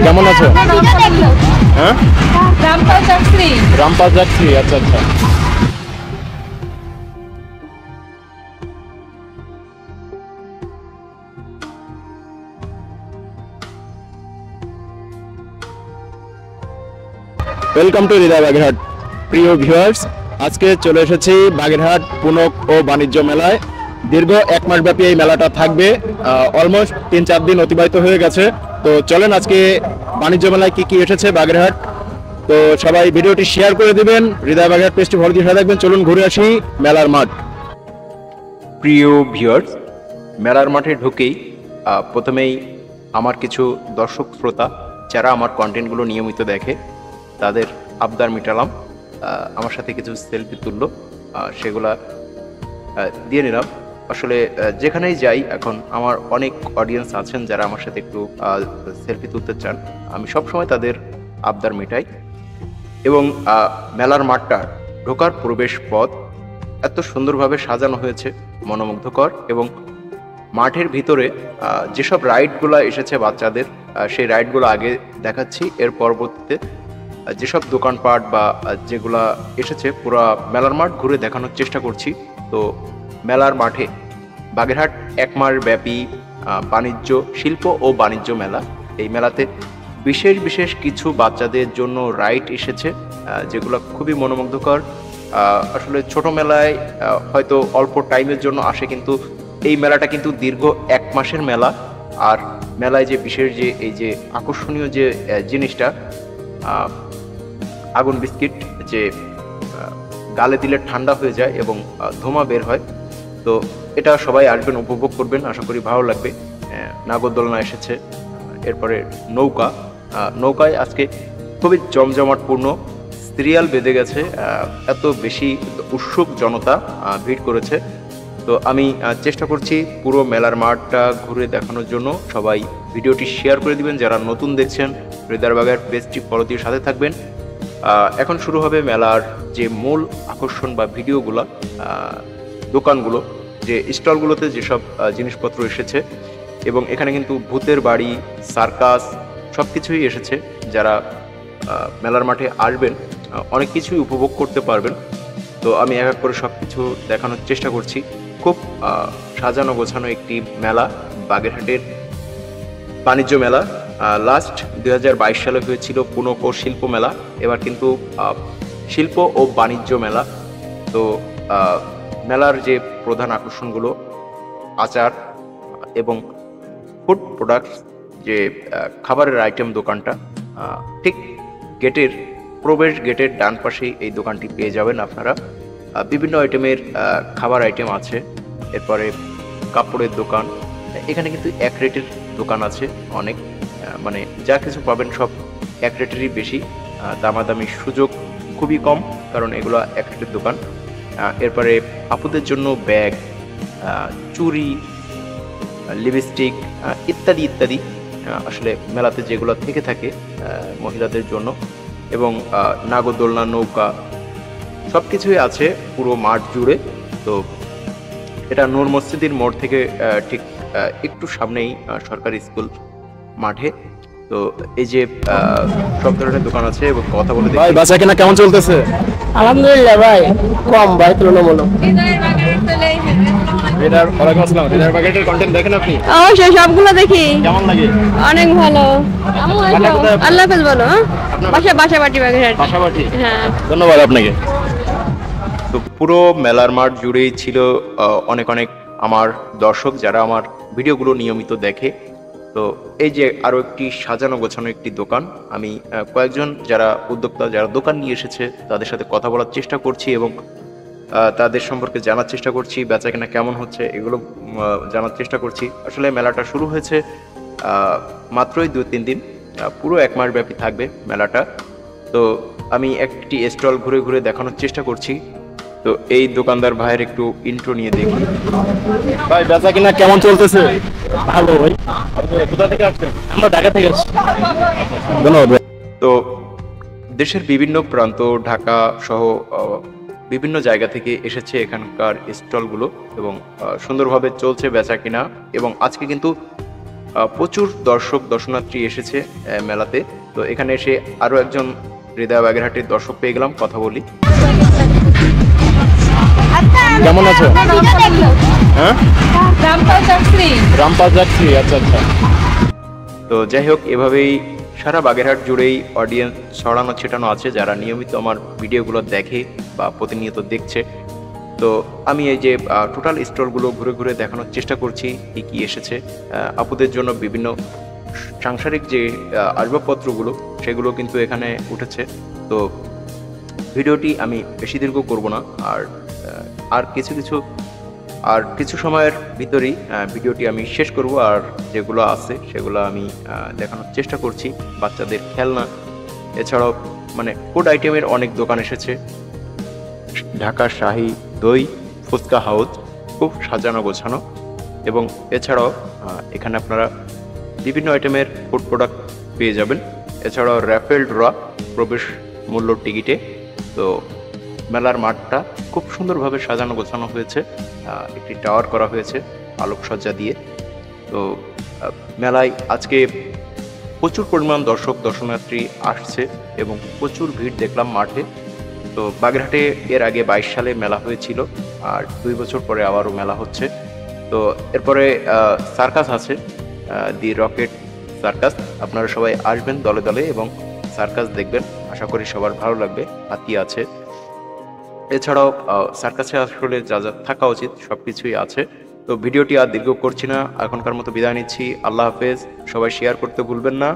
কেমন আছো? হ্যাঁ, রামপাল যাত্রী। রামপাল যাচ্ছি। আচ্ছা আচ্ছা। ওয়েলকাম টু হৃদয় বাগেরহাট। প্রিয় ভিউয়ার্স, আজকে চলে এসেছি বাগেরহাট পুনক ও বাণিজ্য মেলায়। দীর্ঘ এক মাস ব্যাপী এই মেলাটা থাকবে। অলমোস্ট 3-4 দিন অতিবাহিত হয়ে গেছে। তো চলেন আজকে বাণিজ্য মেলায় কি কি এসেছে বাগেরহাট। তো সবাই ভিডিওটি শেয়ার করে দিবেন, হৃদয় বাগেরহাট পেজটি ফলো দিয়ে সাথে থাকবেন। চলুন ঘুরে আসি মেলার মাঠ। প্রিয় ভিউয়ার্স, মেলার মাঠে ঢুকেই প্রথমেই আমার কিছু দর্শক শ্রোতা যারা আমার কন্টেন্টগুলো নিয়মিত দেখে তাদের আবদার মিটালাম। আমার সাথে কিছু সেলফি তুললো, সেগুলা দিয়ে নিলাম। আসলে যেখানেই যাই এখন আমার অনেক অডিয়েন্স আছেন যারা আমার সাথে একটু সেলফি তুলতে চান। আমি সবসময় তাদের আবদার মেটাই। এবং মেলার মাঠটা ঢোকার প্রবেশ পথ এত সুন্দরভাবে সাজানো হয়েছে, মনোমুগ্ধকর। এবং মাঠের ভিতরে যেসব রাইডগুলো এসেছে বাচ্চাদের, সেই রাইডগুলো আগে দেখাচ্ছি। এর পরবর্তীতে যেসব দোকানপাট বা যেগুলা এসেছে পুরো মেলার মাঠ ঘুরে দেখানোর চেষ্টা করছি। তো মেলার মাঠে বাগেরহাট এক মাস ব্যাপী বাণিজ্য শিল্প ও বাণিজ্য মেলা। এই মেলাতে বিশেষ বিশেষ কিছু বাচ্চাদের জন্য রাইড এসেছে, যেগুলো খুবই মনোমুগ্ধকর। আসলে ছোট মেলায় হয়তো অল্প টাইমের জন্য আসে, কিন্তু এই মেলাটা কিন্তু দীর্ঘ এক মাসের মেলা। আর মেলায় যে বিশেষ যে এই যে আকর্ষণীয় যে জিনিসটা, আগুন বিস্কিট, যে গালে দিলে ঠান্ডা হয়ে যায় এবং ধোঁয়া বের হয়। তো এটা সবাই আসবেন, উপভোগ করবেন, আশা করি ভালো লাগবে। নাগরদোলনা এসেছে, এরপরে নৌকায় আজকে খুবই জমজমাটপূর্ণ, সিরিয়াল বেঁধে গেছে, এত বেশি উৎসুক জনতা ভিড় করেছে। তো আমি চেষ্টা করছি পুরো মেলার মাঠটা ঘুরে দেখানোর জন্য। সবাই ভিডিওটি শেয়ার করে দিবেন, যারা নতুন দেখছেন হৃদয় বাগেরহাট পেজটি ফলো দিয়ে সাথে থাকবেন। এখন শুরু হবে মেলার যে মূল আকর্ষণ বা ভিডিওগুলো, দোকানগুলো, যে স্টলগুলোতে যেসব জিনিসপত্র এসেছে। এবং এখানে কিন্তু ভূতের বাড়ি, সার্কাস সব কিছুই এসেছে। যারা মেলার মাঠে আসবেন অনেক কিছুই উপভোগ করতে পারবেন। তো আমি এক এক করে সব কিছু দেখানোর চেষ্টা করছি। খুব সাজানো গোছানো একটি মেলা, বাগেরহাটের বাণিজ্য মেলা। লাস্ট 2022 সালে হয়েছিল পুনক ও শিল্প মেলা, এবার কিন্তু শিল্প ও বাণিজ্য মেলা। তো মেলার যে প্রধান আকর্ষণগুলো, আচার এবং ফুড প্রোডাক্টস, যে খাবারের আইটেম দোকানটা, ঠিক গেটের প্রবেশ গেটের ডান পাশেই এই দোকানটি পেয়ে যাবেন আপনারা। বিভিন্ন আইটেমের খাবার আইটেম আছে। এরপরে কাপড়ের দোকান, এখানে কিন্তু এক রেটের দোকান আছে অনেক, মানে যা কিছু পাবেন সব এক রেটেরই বেশি, দামাদামির সুযোগ খুবই কম, কারণ এগুলো এক রেটের দোকান। এরপরে আপুদের জন্য ব্যাগ, চুড়ি, লিপস্টিক ইত্যাদি ইত্যাদি, আসলে মেলাতে যেগুলো থেকে থাকে মহিলাদের জন্য। এবং নাগরদোলনা, নৌকা সব কিছুই আছে পুরো মাঠ জুড়ে। তো এটা নূর মসজিদের মোড় থেকে ঠিক একটু সামনেই সরকারি স্কুল মাঠে। তো এই যে সব ধরনের দোকান আছে এবং কথা বলে দেখি। ভাই বাচ্চা কেনা কেমন চলতেছে? আলহামদুলিল্লাহ ভাই, কম ভাই তুলনামূলক। ওয়ালাইকুম আসসালাম। হৃদয় বাগেরহাটের কন্টেন্ট দেখেন আপনি? অবশ্যই, সবগুলো দেখি। কেমন লাগে? অনেক ভালো। আল্লাহ হাফেজ বলো। বাসাবাটি বাগেরহাট। বাসাবাটি। হ্যাঁ, ধন্যবাদ আপনাকে। তো পুরো মেলার মাঠ জুড়েই ছিল অনেক অনেক আমার দর্শক যারা আমার ভিডিওগুলো নিয়মিত দেখে। তো এই যে আরও একটি সাজানো গোছানো একটি দোকান, আমি কয়েকজন যারা উদ্যোক্তা যারা দোকান নিয়ে এসেছে তাদের সাথে কথা বলার চেষ্টা করছি এবং তাদের সম্পর্কে জানার চেষ্টা করছি, বেচাকেনা কেমন হচ্ছে এগুলো জানার চেষ্টা করছি। আসলে মেলাটা শুরু হয়েছে মাত্রই 2-3 দিন, পুরো এক মাস ব্যাপী থাকবে মেলাটা। তো আমি একটি স্টল ঘুরে ঘুরে দেখানোর চেষ্টা করছি। তো এই দোকানদার ভাইয়ের একটু ইন্ট্রো নিয়ে দেখি। ভাই বেচা কিনা কেমন চলতেছে? ভালো ভাই। কোথা থেকে আসছেন? আমরা ঢাকা থেকে আসছি। ধন্যবাদ। তো দেশের বিভিন্ন প্রান্ত, ঢাকা সহ বিভিন্ন জায়গা থেকে এসেছে এখানকার স্টলগুলো এবং সুন্দরভাবে চলছে বেচা কিনা। এবং আজকে কিন্তু প্রচুর দর্শক দর্শনার্থী এসেছে মেলাতে। তো এখানে এসে আরও একজন হৃদয় বাগেরহাটের দর্শক পেয়ে গেলাম, কথা বলি। কেমন আছো? হ্যাঁ, রামপাল যাচ্ছি। আচ্ছা আচ্ছা। তো যাই হোক, এভাবেই সারা বাগেরহাট জুড়েই অডিয়েন্স ছড়ানো ছিটানো আছে যারা নিয়মিত আমার ভিডিওগুলো দেখে বা প্রতিনিয়ত দেখছে। তো আমি এই যে টোটাল স্টলগুলো ঘুরে ঘুরে দেখানোর চেষ্টা করছি কি কি এসেছে। আপুদের জন্য বিভিন্ন সাংসারিক যে আসবাবপত্রগুলো সেগুলো কিন্তু এখানে উঠেছে। তো ভিডিওটি আমি বেশি দীর্ঘ করব না, আর কিছু সময়ের ভিতরেই ভিডিওটি আমি শেষ করব। আর যেগুলো আছে সেগুলো আমি দেখানোর চেষ্টা করছি। বাচ্চাদের খেলনা, এছাড়াও মানে ফুড আইটেমের অনেক দোকান এসেছে। ঢাকা শাহী দই ফুচকা হাউস খুব সাজানো গোছানো, এবং এছাড়াও এখানে আপনারা বিভিন্ন আইটেমের ফুড প্রোডাক্ট পেয়ে যাবেন। এছাড়াও র্যাফেল ড্র প্রবেশ মূল্য টিকিটে। তো মেলার মাঠটা খুব সুন্দরভাবে সাজানো গোছানো হয়েছে, একটি টাওয়ার করা হয়েছে আলোকসজ্জা দিয়ে। তো মেলায় আজকে প্রচুর পরিমাণ দর্শক দর্শনার্থী আসছে এবং প্রচুর ভিড় দেখলাম মাঠে। তো বাগেরহাটে এর আগে 22 সালে মেলা হয়েছিল, আর 2 বছর পরে আবারও মেলা হচ্ছে। তো এরপরে সার্কাস আছে, দি রকেট সার্কাস। আপনারা সবাই আসবেন দলে দলে এবং সার্কাস দেখবেন, আশা করি সবার ভালো লাগবে। হাতি আছে, এছাড়াও সার্কাসে আসলে যা যা থাকা উচিত সব কিছুই আছে। তো ভিডিওটি আর দীর্ঘ করছি না, এখনকার মতো বিদায় নিচ্ছি। আল্লাহ হাফেজ। সবাই শেয়ার করতে ভুলবেন না।